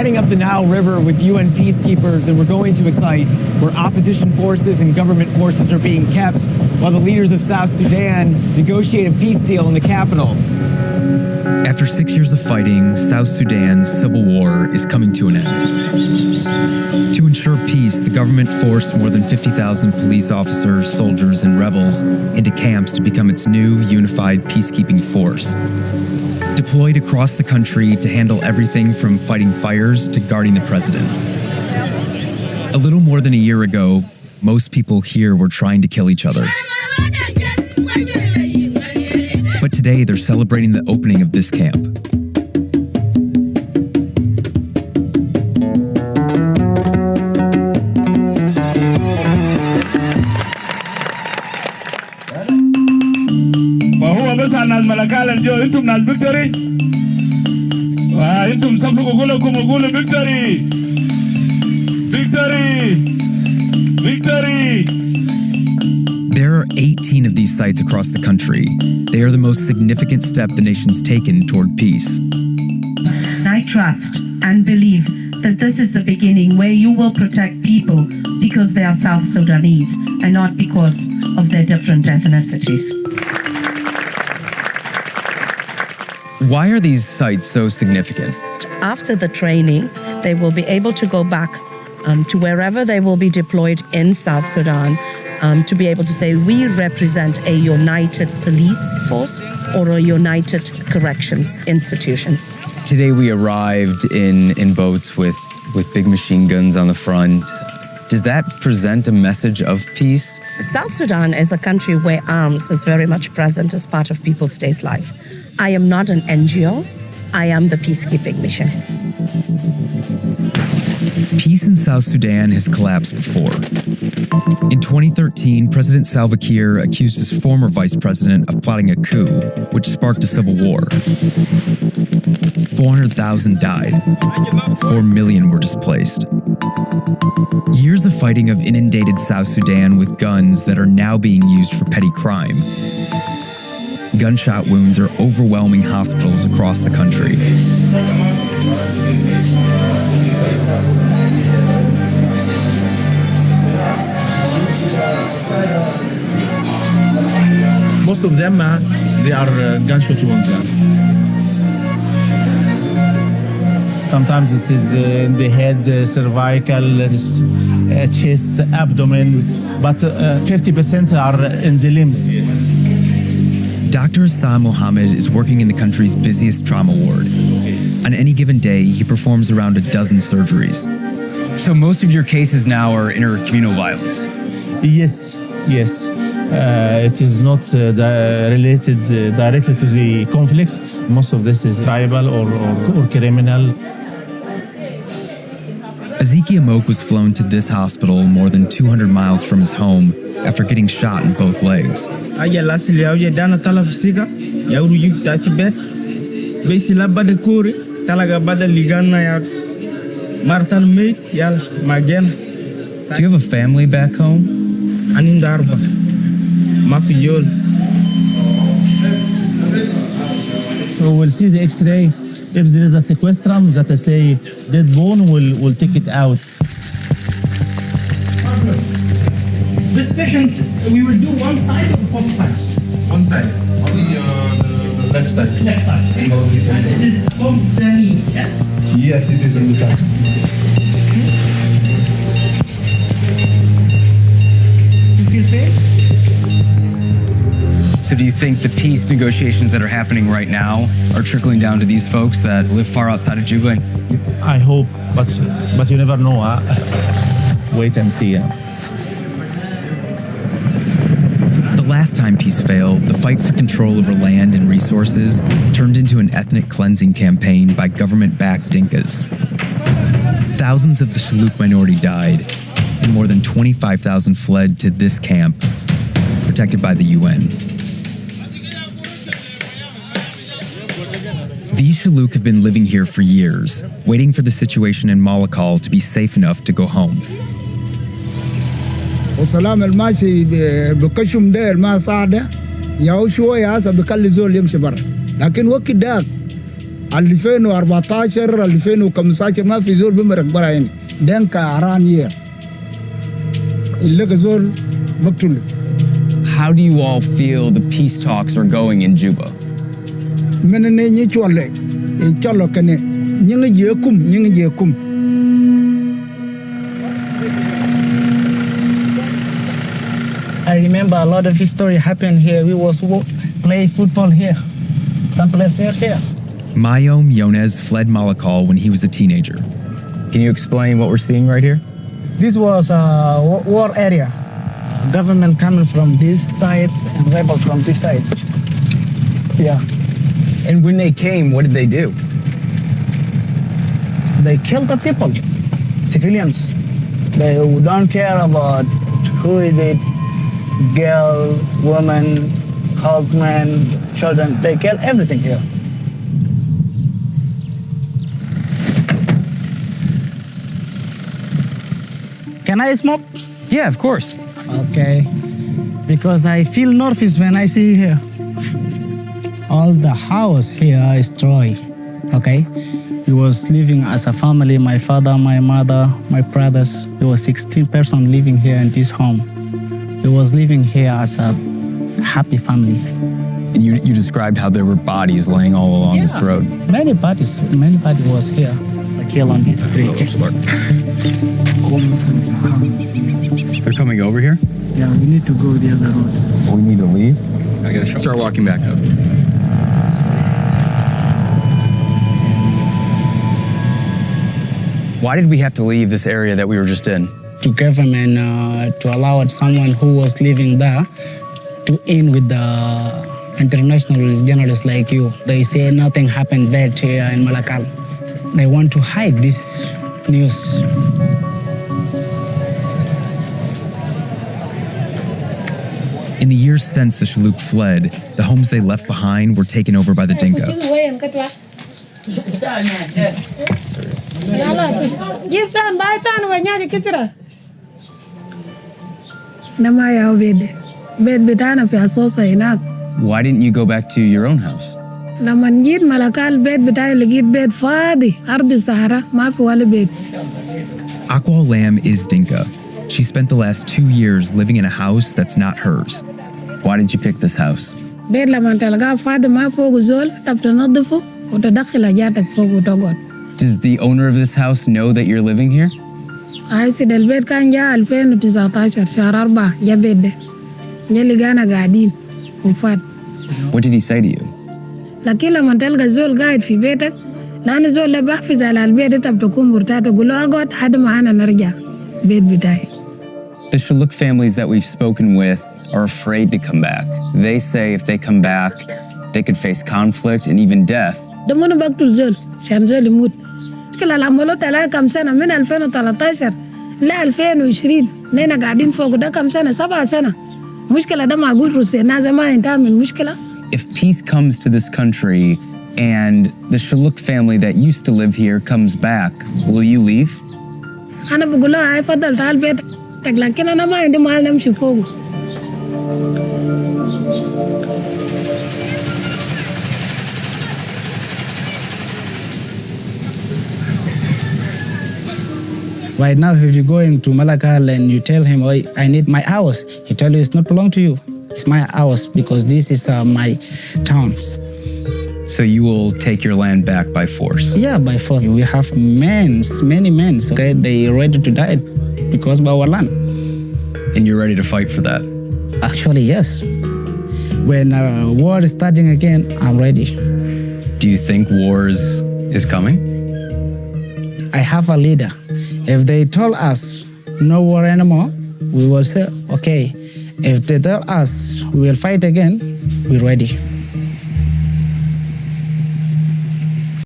heading up the Nile River with UN peacekeepers, and we're going to a site where opposition forces and government forces are being kept while the leaders of South Sudan negotiate a peace deal in the capital. After 6 years of fighting, South Sudan's civil war is coming to an end. To ensure peace, the government forced more than 50,000 police officers, soldiers, and rebels into camps to become its new unified peacekeeping force. Deployed across the country to handle everything from fighting fires to guarding the president. A little more than a year ago, most people here were trying to kill each other. But today, they're celebrating the opening of this camp. There are 18 of these sites across the country. They are the most significant step the nation's taken toward peace. I trust and believe that this is the beginning where you will protect people because they are South Sudanese and not because of their different ethnicities. Why are these sites so significant? After the training, they will be able to go back to wherever they will be deployed in South Sudan to be able to say, we represent a united police force or a united corrections institution. Today we arrived in boats with big machine guns on the front. Does that present a message of peace? South Sudan is a country where arms is very much present as part of people's daily life. I am not an NGO. I am the peacekeeping mission. Peace in South Sudan has collapsed before. In 2013, President Salva Kiir accused his former vice president of plotting a coup, which sparked a civil war. 400,000 died. 4 million were displaced. Years of fighting have inundated South Sudan with guns that are now being used for petty crime. Gunshot wounds are overwhelming hospitals across the country. Most of them, they are gunshot wounds. Sometimes it is in the head, cervical, chest, abdomen, but 50% are in the limbs. Dr. Hassan Mohammed is working in the country's busiest trauma ward. On any given day, he performs around a dozen surgeries. So most of your cases now are intercommunal violence? Yes. It is not related directly to the conflicts. Most of this is tribal or criminal. Ezekiel Moke was flown to this hospital more than 200 miles from his home after getting shot in both legs. Do you have a family back home? So we'll see the X-ray. If there is a sequestrum that I say dead bone, we'll take it out. This patient, we will do one side or both sides? One side, only the left side. Left side. And it is above the knee, yes? Yes, it is on the back. You feel pain? So do you think the peace negotiations that are happening right now are trickling down to these folks that live far outside of Juba? I hope, but you never know. Wait and see. The last time peace failed, the fight for control over land and resources turned into an ethnic cleansing campaign by government-backed Dinkas. Thousands of the Shilluk minority died, and more than 25,000 fled to this camp, protected by the UN. These Shilluk have been living here for years, waiting for the situation in Malakal to be safe enough to go home. وسلام الماشي بكشم ده الماء صعدة ياو شوية هسه بكل زول يمشي برا لكن وقت داك 2014 2015 ما في زول بمرق برا هنا دينكا عرانية اللي كزول بقتله. How do you all feel the peace talks are going in Juba? من نيجي شوالة يشالو كني نيجي جيكم. I remember a lot of history happened here. We was play football here, someplace near here. Mayom Yonez fled Malakal when he was a teenager. Can you explain what we're seeing right here? This was a war area. Government coming from this side and rebel from this side. Yeah. And when they came, what did they do? They killed the people, civilians. They don't care about who is it, girl, woman, husband, children. They kill everything here. Can I smoke? Yeah, of course. Okay. Because I feel nervous when I see here. All the house here is destroyed. Okay. We was living as a family, my father, my mother, my brothers. There was 16 persons living here in this home. We was living here as a happy family. And you described how there were bodies laying all along this road. Many bodies was here, killed on this street. They're coming over here? Yeah, we need to go the other road. We need to leave? I gotta start walking back up. Why did we have to leave this area that we were just in? The government to allow someone who was living there to in with the international journalists like you. They say nothing happened bad here in Malakal. They want to hide this news. In the years since the Shilluk fled, the homes they left behind were taken over by the Dinka. Why didn't you go back to your own house? Akwa Lam is Dinka. She spent the last 2 years living in a house that's not hers. Why did you pick this house? Does the owner of this house know that you're living here? What did he say to you? The Shilluk families that we've spoken with are afraid to come back. They say if they come back, they could face conflict and even death. If peace comes to this country and the Shilluk family that used to live here comes back, will you leave? Right now, if you're going to Malakal and you tell him, oh, I need my house, he tell you it's not belong to you. It's my house because this is my towns. So you will take your land back by force? Yeah, by force. We have many men, okay? They ready to die because of our land. And you're ready to fight for that? Actually, yes. When war is starting again, I'm ready. Do you think war is coming? I have a leader. If they told us no war anymore, we will say, okay. If they tell us we will fight again, we're ready.